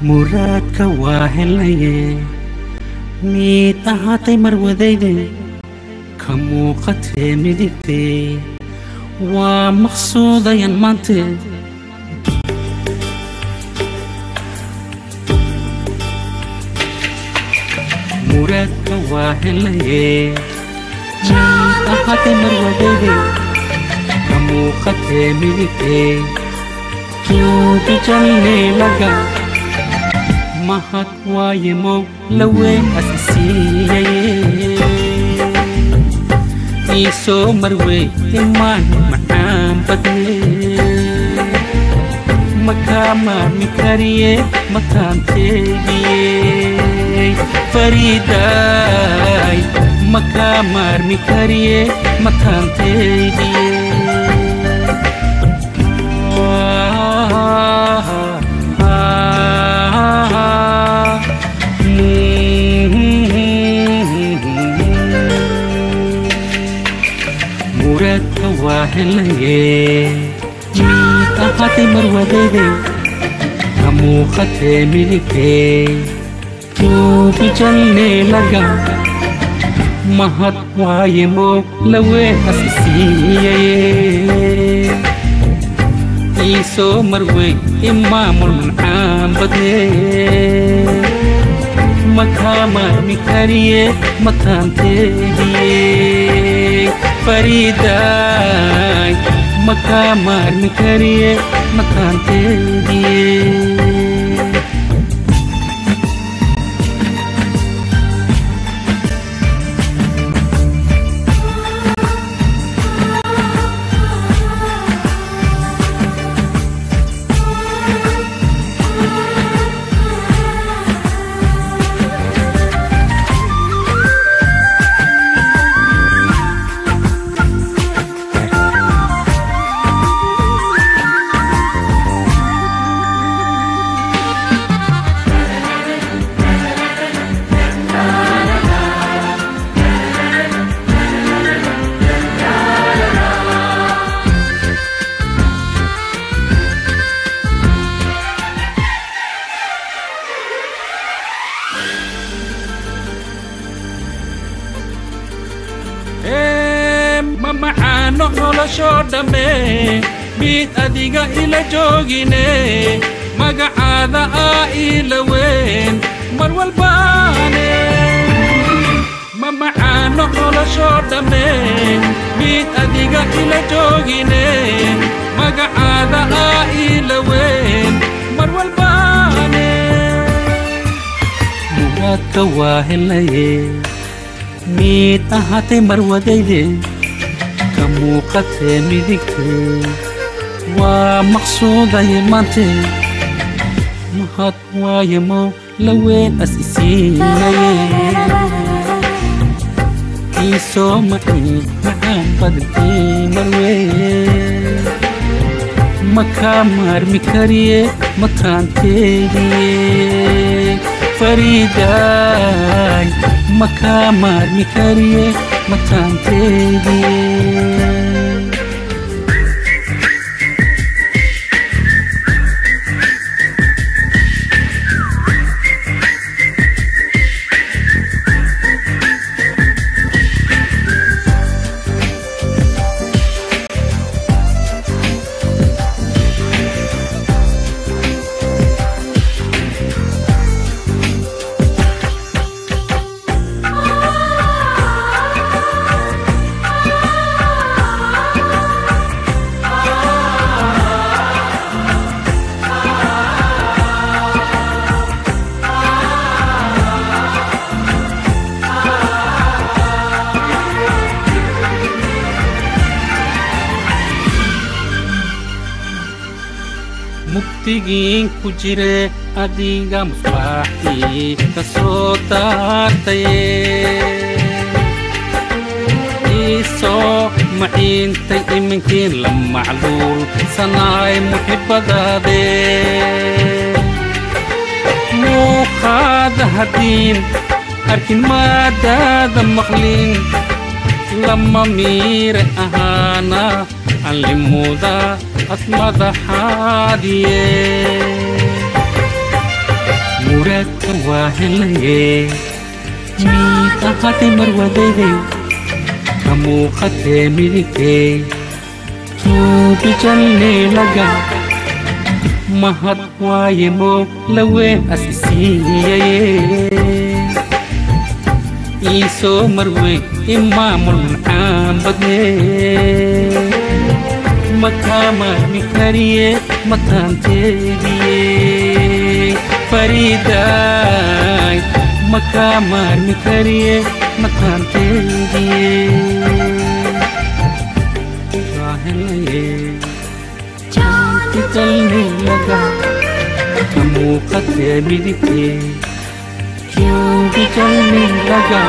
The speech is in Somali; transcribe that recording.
مرادك واهلي ميت أهاتي مروديدي كموقتي مديتي ومقصودة ينمانتي مرادك واهلي ميت أهاتي مروديدي كموقتي مديتي جودي جلني لغا mahad waaye mow laweyn asisiiyay iisoo marwey imaan macaan badne makaa maarmi kariye mataanteediyey fariidaay makaa maarmi kariye mataanteediyey واهلي ميت أهاتي مروديدي كموقتي ملكي جوبي جلني لغا mahad waaye mow laweyn asisiiyay iisoo marwey imaamul macaan badne makaa maarmi kariye mataanteediyey fariidaay makaa maarmi kariye mataanteediyey معانا nolosho dhame mid adiga ila joogine magacaada ila weyn mar walbaane معانا nolosho dhame mid adiga ila joogine magacaada ila weyn mar walbaane muradka waahelay mid ahaatay marwadayde كموقتي مديكتي ومقصودة يمانتي mahad waaye mow laweyn asisiiyay iisoo macaan badantay marweyn makaa maarmi kariye mataanteediyey fariidaay makaa maarmi kariye mataanteediyey mugdigiin ku jire adiga musbaaxii ka soo daartaye iisoo maciintay iminkiin la macluul sanaay muxibbadaade muuqaada haddiin arkin maadaada maqlin lama miire ahaana علمودا أسمد حادية muraadka waa helaye miid ahaatay marwadayday ka muuqatee midigtay tuubi jallee laga mahad waaye moog laween as isiiyaye iisoo marweyn imaamul macaan badnee makaamaarmi kariye mataanteediye fariidaay makaamaarmi kariye mataanteediye raahelaye jalne laga ka muuqatee midigtee tuubi jalne laga